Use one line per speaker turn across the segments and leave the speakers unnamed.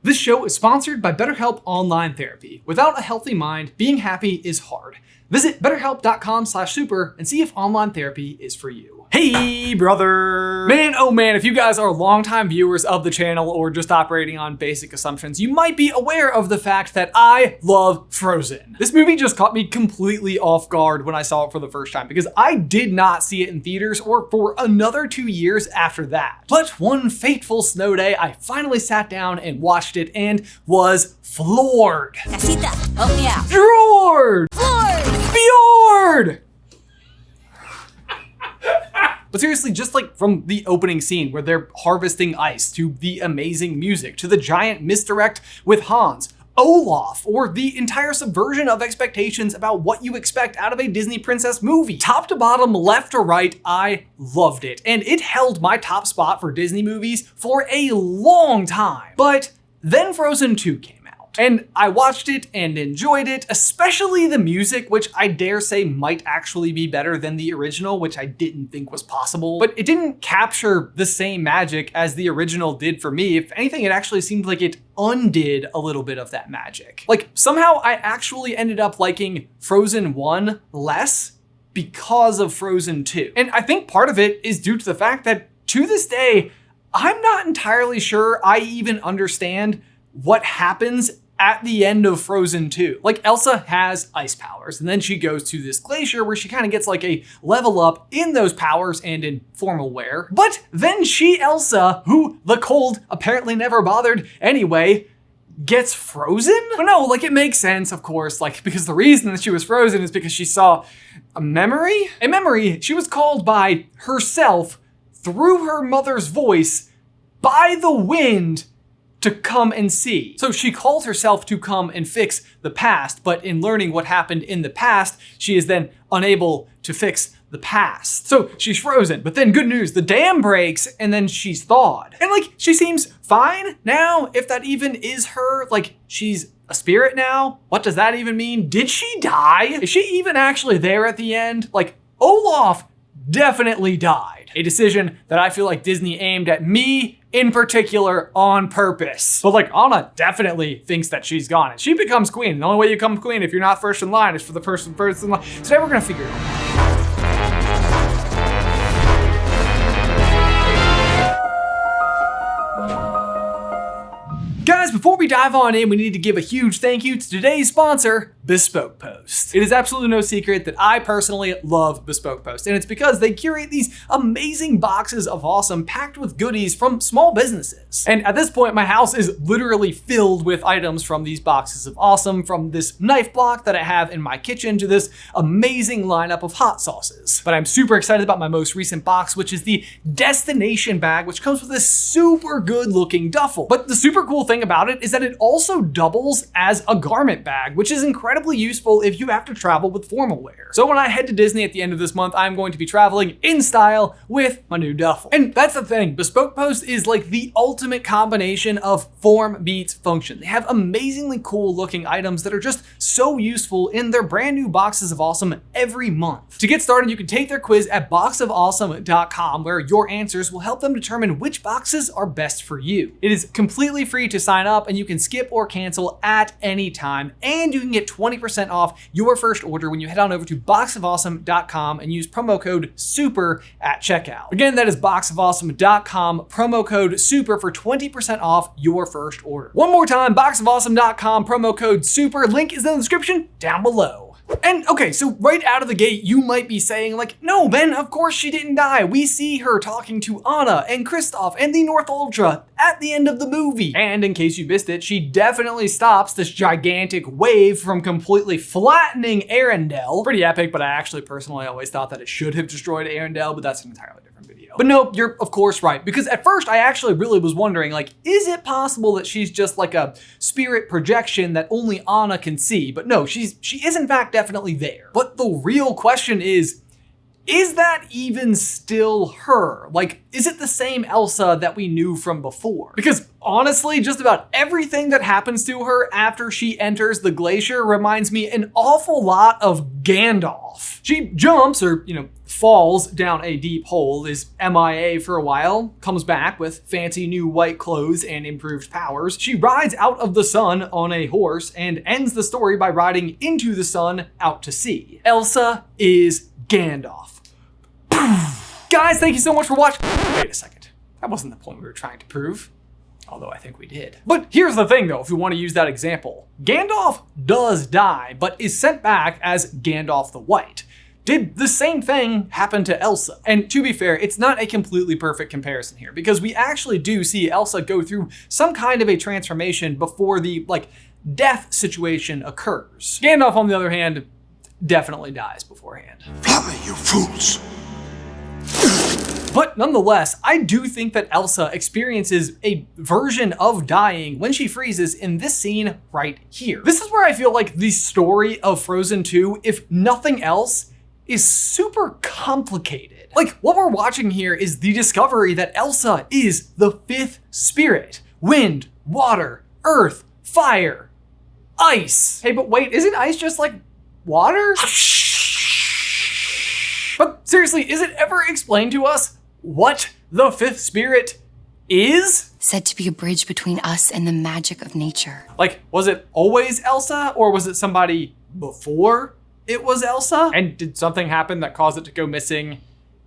This show is sponsored by BetterHelp Online Therapy. Without a healthy mind, being happy is hard. Visit betterhelp.com/super and see if online therapy is for you. Hey, brother! Man, oh man, if you guys are longtime viewers of the channel or just operating on basic assumptions, you might be aware of the fact that I love Frozen. This movie just caught me completely off guard when I saw it for the first time because I did not see it in theaters or for another 2 years after that. But one fateful snow day, I finally sat down and watched it and was floored.
Casita, help me out.
Fjord! Fjord! But seriously, just like from the opening scene where they're harvesting ice to the amazing music to the giant misdirect with Hans, Olaf, or the entire subversion of expectations about what you expect out of a Disney princess movie. Top to bottom, left to right, I loved it. And it held my top spot for Disney movies for a long time. But then Frozen 2 came. And I watched it and enjoyed it, especially the music, which I dare say might actually be better than the original, which I didn't think was possible. But it didn't capture the same magic as the original did for me. If anything, it actually seemed like it undid a little bit of that magic. Like somehow I actually ended up liking Frozen 1 less because of Frozen 2. And I think part of it is due to the fact that to this day, I'm not entirely sure I even understand what happens at the end of Frozen 2. Like Elsa has ice powers and then she goes to this glacier where she kind of gets like a level up in those powers and in formal wear. But then Elsa, who the cold apparently never bothered anyway, gets frozen? But no, like it makes sense, of course, like because the reason that she was frozen is because she saw a memory. A memory she was called by herself through her mother's voice by the wind to come and see. So she called herself to come and fix the past, but in learning what happened in the past, she is then unable to fix the past. So she's frozen, but then good news, the dam breaks and then she's thawed. And like, she seems fine now, if that even is her, like she's a spirit now. What does that even mean? Did she die? Is she even actually there at the end? Like Olaf definitely died. A decision that I feel like Disney aimed at me in particular on purpose. But like Anna definitely thinks that she's gone and she becomes queen. The only way you become queen if you're not first in line is for the person first in line. Today we're gonna figure it out. Guys, before we dive on in, we need to give a huge thank you to today's sponsor, Bespoke Post. It is absolutely no secret that I personally love Bespoke Post, and it's because they curate these amazing boxes of awesome packed with goodies from small businesses. And at this point, my house is literally filled with items from these boxes of awesome, from this knife block that I have in my kitchen to this amazing lineup of hot sauces. But I'm super excited about my most recent box, which is the Destination bag, which comes with this super good looking duffel. But the super cool thing about it is that it also doubles as a garment bag, which is incredibly useful if you have to travel with formal wear. So when I head to Disney at the end of this month, I'm going to be traveling in style with my new duffel. And that's the thing, Bespoke Post is like the ultimate combination of form meets function. They have amazingly cool looking items that are just so useful in their brand new boxes of awesome every month. To get started, you can take their quiz at boxofawesome.com, where your answers will help them determine which boxes are best for you. It is completely free to sign up and you can skip or cancel at any time, and you can get 20% off your first order when you head on over to boxofawesome.com and use promo code SUPER at checkout. Again, that is boxofawesome.com, promo code SUPER for 20% off your first order. One more time, boxofawesome.com, promo code SUPER, link is in the description down below. And okay, so right out of the gate, you might be saying like, no, Ben, of course she didn't die. We see her talking to Anna and Kristoff and the North Ultra at the end of the movie. And in case you missed it, she definitely stops this gigantic wave from completely flattening Arendelle. Pretty epic, but I actually personally always thought that it should have destroyed Arendelle, but that's an entirely different video. But no, you're of course right, because at first I actually really was wondering, like, is it possible that she's just like a spirit projection that only Anna can see? But no, she is in fact definitely there. But the real question is is that even still her? Like, is it the same Elsa that we knew from before? Because honestly, just about everything that happens to her after she enters the glacier reminds me an awful lot of Gandalf. She jumps or, falls down a deep hole, is MIA for a while, comes back with fancy new white clothes and improved powers. She rides out of the sun on a horse and ends the story by riding into the sun out to sea. Elsa is Gandalf. Guys, thank you so much for watching. Wait a second. That wasn't the point we were trying to prove. Although I think we did. But here's the thing though, if we want to use that example. Gandalf does die, but is sent back as Gandalf the White. Did the same thing happen to Elsa? And to be fair, it's not a completely perfect comparison here, because we actually do see Elsa go through some kind of a transformation before the, death situation occurs. Gandalf, on the other hand, definitely dies beforehand.
Fly, you fools!
But nonetheless, I do think that Elsa experiences a version of dying when she freezes in this scene right here. This is where I feel like the story of Frozen 2, if nothing else, is super complicated. Like, what we're watching here is the discovery that Elsa is the fifth spirit. Wind, water, earth, fire, ice. Hey, but wait, isn't ice just like water? But seriously, is it ever explained to us what the fifth spirit is?
Said to be a bridge between us and the magic of nature.
Like, was it always Elsa, or was it somebody before it was Elsa? And did something happen that caused it to go missing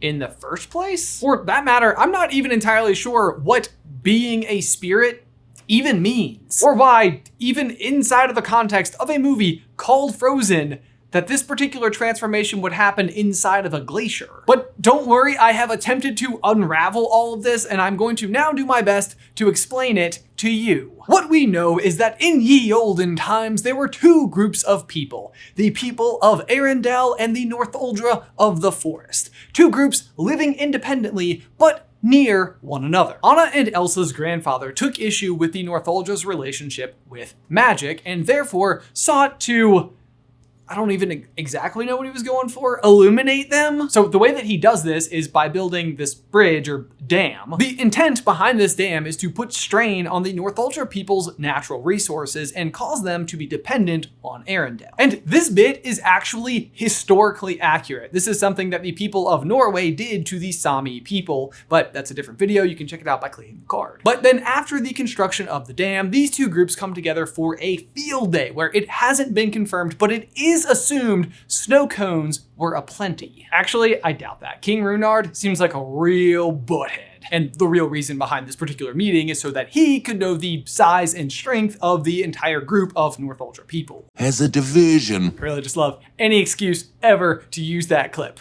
in the first place? For that matter, I'm not even entirely sure what being a spirit even means, or why, even inside of the context of a movie called Frozen, that this particular transformation would happen inside of a glacier. But don't worry, I have attempted to unravel all of this, and I'm going to now do my best to explain it to you. What we know is that in ye olden times, there were two groups of people. The people of Arendelle and the Northuldra of the forest. Two groups living independently, but near one another. Anna and Elsa's grandfather took issue with the Northuldra's relationship with magic, and therefore sought to, I don't even exactly know what he was going for, illuminate them. So the way that he does this is by building this bridge or dam. The intent behind this dam is to put strain on the Northuldra people's natural resources and cause them to be dependent on Arendelle. And this bit is actually historically accurate. This is something that the people of Norway did to the Sami people, but that's a different video. You can check it out by clicking the card. But then after the construction of the dam, these two groups come together for a field day where it hasn't been confirmed, but it is assumed snow cones were aplenty. Actually, I doubt that. King Runard seems like a real butthead. And the real reason behind this particular meeting is so that he could know the size and strength of the entire group of Northuldra people.
As a division.
I really just love any excuse ever to use that clip.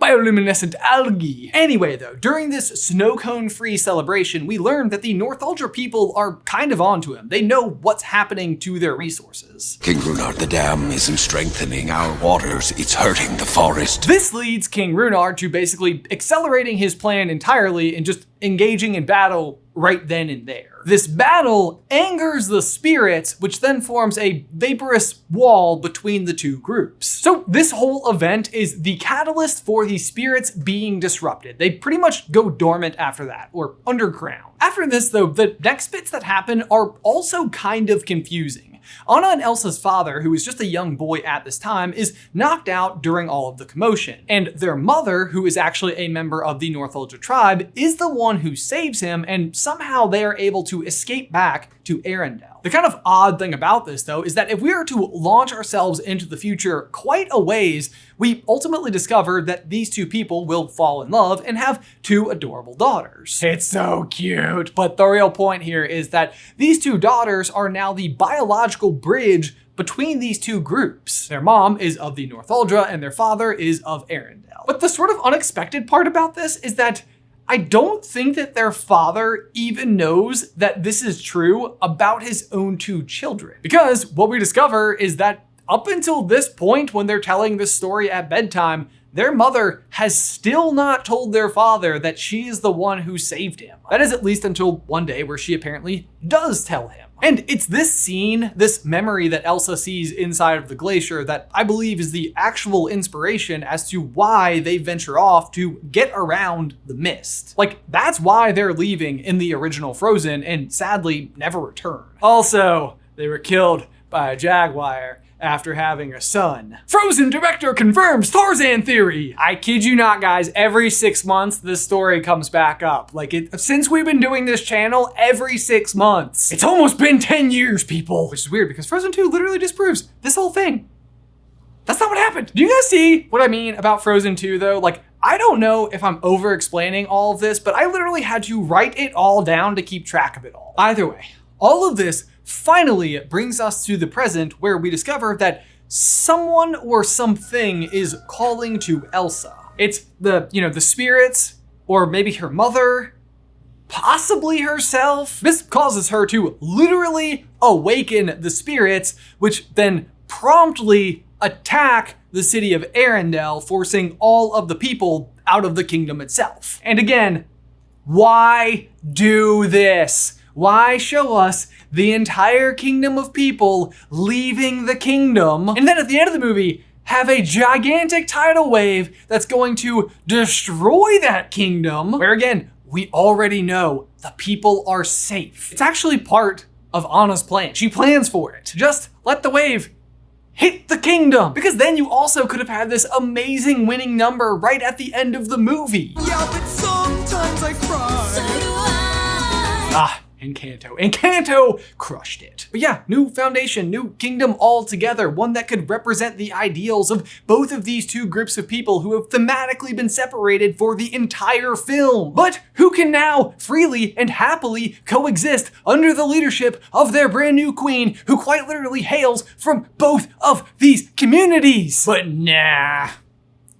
Bioluminescent algae. Anyway though, during this snow cone free celebration, we learned that the Northuldra people are kind of onto him. They know what's happening to their resources.
King Runard, the dam isn't strengthening our waters, it's hurting the forest.
This leads King Runard to basically accelerating his plan entirely and just engaging in battle right then and there. This battle angers the spirits, which then forms a vaporous wall between the two groups. So this whole event is the catalyst for the spirits being disrupted. They pretty much go dormant after that, or underground. After this though, the next bits that happen are also kind of confusing. Anna and Elsa's father, who is just a young boy at this time, is knocked out during all of the commotion. And their mother, who is actually a member of the Northuldra tribe, is the one who saves him, and somehow they are able to escape back to Arendelle. The kind of odd thing about this though is that if we are to launch ourselves into the future quite a ways, we ultimately discover that these two people will fall in love and have two adorable daughters. It's so cute. But the real point here is that these two daughters are now the biological bridge between these two groups. Their mom is of the Northuldra and their father is of Arendelle. But the sort of unexpected part about this is that I don't think that their father even knows that this is true about his own two children. Because what we discover is that up until this point, when they're telling this story at bedtime, their mother has still not told their father that she is the one who saved him. That is at least until one day where she apparently does tell him. And it's this scene, this memory that Elsa sees inside of the glacier that I believe is the actual inspiration as to why they venture off to get around the mist. Like, that's why they're leaving in the original Frozen and sadly never return. Also, they were killed by a jaguar after having a son. Frozen director confirms Tarzan theory. I kid you not, guys, every 6 months this story comes back up. Like, since we've been doing this channel, every 6 months. It's almost been 10 years, people. Which is weird because Frozen 2 literally disproves this whole thing. That's not what happened. Do you guys see what I mean about Frozen 2 though? Like, I don't know if I'm over explaining all of this, but I literally had to write it all down to keep track of it all. Either way, all of this finally brings us to the present where we discover that someone or something is calling to Elsa. It's the spirits, or maybe her mother, possibly herself. This causes her to literally awaken the spirits, which then promptly attack the city of Arendelle, forcing all of the people out of the kingdom itself. And again, why do this? Why show us the entire kingdom of people leaving the kingdom, and then at the end of the movie, have a gigantic tidal wave that's going to destroy that kingdom, where again, we already know the people are safe. It's actually part of Anna's plan. She plans for it. Just let the wave hit the kingdom, because then you also could have had this amazing winning number right at the end of the movie.
Yeah, but sometimes I cry. So do I.
Encanto. Encanto crushed it. But yeah, new foundation, new kingdom altogether, one that could represent the ideals of both of these two groups of people who have thematically been separated for the entire film, but who can now freely and happily coexist under the leadership of their brand new queen, who quite literally hails from both of these communities. But nah,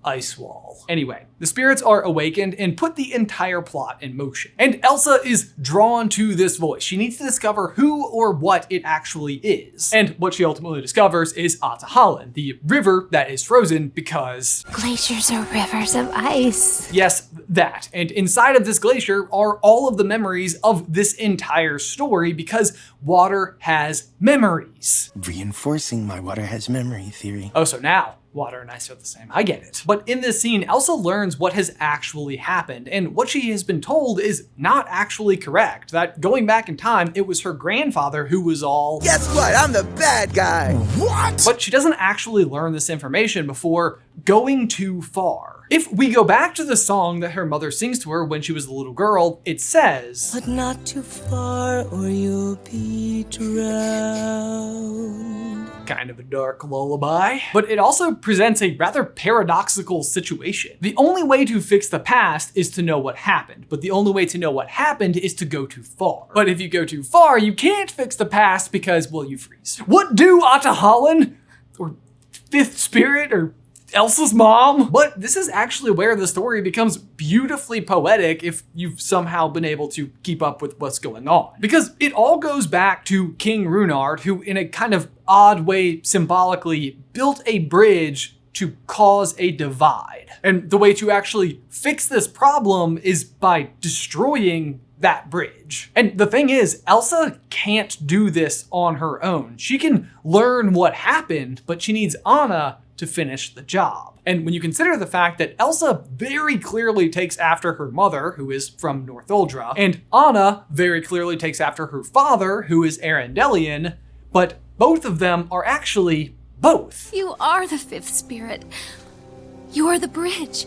ice wall. Anyway, the spirits are awakened and put the entire plot in motion. And Elsa is drawn to this voice. She needs to discover who or what it actually is. And what she ultimately discovers is Murtagh, the river that is frozen because
Glaciers are rivers of ice.
yes, that. And inside of this glacier are all of the memories of this entire story because water has memories.
Reinforcing my water has memory theory.
Oh, so now water and ice are the same. I get it. But in this scene, Elsa learns what has actually happened, and what she has been told is not actually correct. That going back in time, it was her grandfather who was all,
Guess what? I'm the bad guy. What?
but she doesn't actually learn this information before going too far. If we go back to the song that her mother sings to her when she was a little girl, it says,
But not too far or you'll be drowned.
kind of a dark lullaby, but it also presents a rather paradoxical situation. The only way to fix the past is to know what happened, but the only way to know what happened is to go too far. But if you go too far, you can't fix the past because, well, you freeze. What do Murtagh, or Fifth Spirit, or Elsa's mom? But this is actually where the story becomes beautifully poetic if you've somehow been able to keep up with what's going on. Because it all goes back to King Roanoke, who in a kind of odd way symbolically built a bridge to cause a divide. And the way to actually fix this problem is by destroying that bridge. And the thing is, Elsa can't do this on her own. She can learn what happened, but she needs Anna to finish the job. And when you consider the fact that Elsa very clearly takes after her mother, who is from Northuldra, and Anna very clearly takes after her father, who is Arendellian, but both of them are actually both.
You are the fifth spirit. You are the bridge.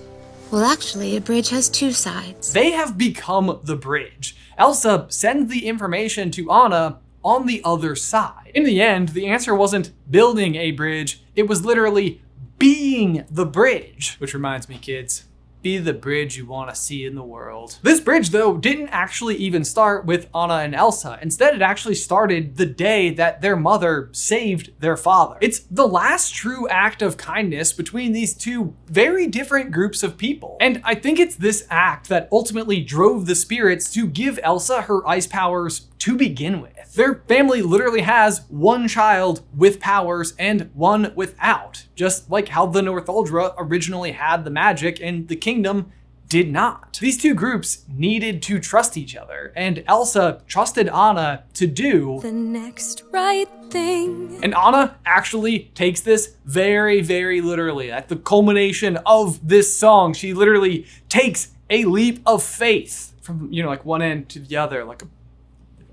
Well, actually, a bridge has two sides.
They have become the bridge. Elsa sends the information to Anna on the other side. In the end, the answer wasn't building a bridge, it was literally being the bridge. Which reminds me, kids, be the bridge you want to see in the world. This bridge, though, didn't actually even start with Anna and Elsa. Instead, it actually started the day that their mother saved their father. It's the last true act of kindness between these two very different groups of people. And I think it's this act that ultimately drove the spirits to give Elsa her ice powers to begin with. Their family literally has one child with powers and one without, just like how the Northuldra originally had the magic and the kingdom did not. These two groups needed to trust each other, and Elsa trusted Anna to do
the next right thing.
And Anna actually takes this very, very literally. At the culmination of this song, she literally takes a leap of faith from, like one end to the other, like a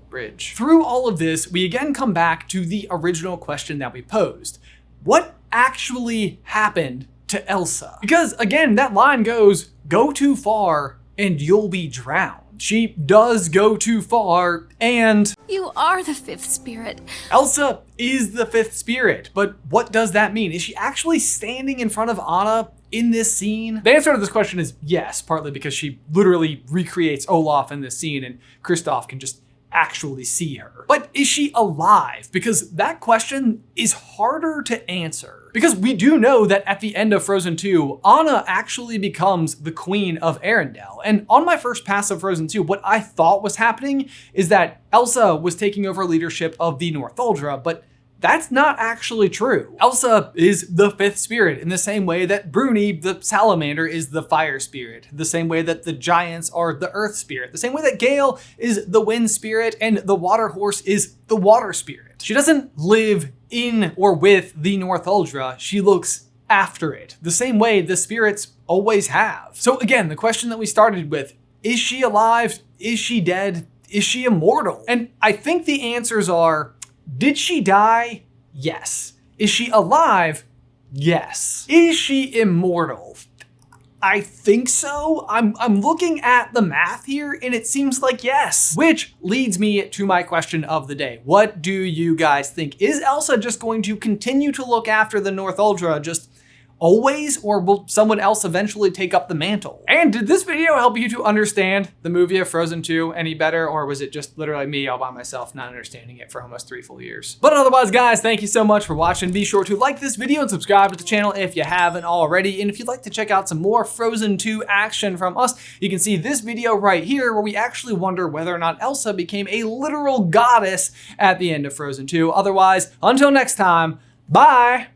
bridge. Through all of this, we again come back to the original question that we posed. What actually happened to Elsa? Because again, that line goes, go too far and you'll be drowned. She does go too far, and
You are the fifth spirit.
Elsa is the fifth spirit. But what does that mean? Is she actually standing in front of Anna in this scene? The answer to this question is yes, partly because she literally recreates Olaf in this scene and Kristoff can just actually see her. But is she alive? Because that question is harder to answer. Because we do know that at the end of Frozen 2, Anna actually becomes the Queen of Arendelle. And on my first pass of Frozen 2, what I thought was happening is that Elsa was taking over leadership of the Northuldra, but that's not actually true. Elsa is the fifth spirit in the same way that Bruni, the salamander, is the fire spirit, the same way that the giants are the earth spirit, the same way that Gale is the wind spirit and the water horse is the water spirit. She doesn't live in or with the Northuldra, she looks after it, the same way the spirits always have. So again, the question that we started with, is she alive? Is she dead? Is she immortal? And I think the answers are, did she die? Yes. Is she alive? Yes. Is she immortal? I think so. I'm looking at the math here and it seems like yes. Which leads me to my question of the day. What do you guys think? Is Elsa just going to continue to look after the Northuldra just always, or will someone else eventually take up the mantle? And did this video help you to understand the movie of Frozen 2 any better, or was it just literally me all by myself not understanding it for almost 3 full years? But otherwise, guys, thank you so much for watching. Be sure to like this video and subscribe to the channel if you haven't already. And if you'd like to check out some more Frozen 2 action from us, you can see this video right here where we actually wonder whether or not Elsa became a literal goddess at the end of Frozen 2. Otherwise, until next time, bye!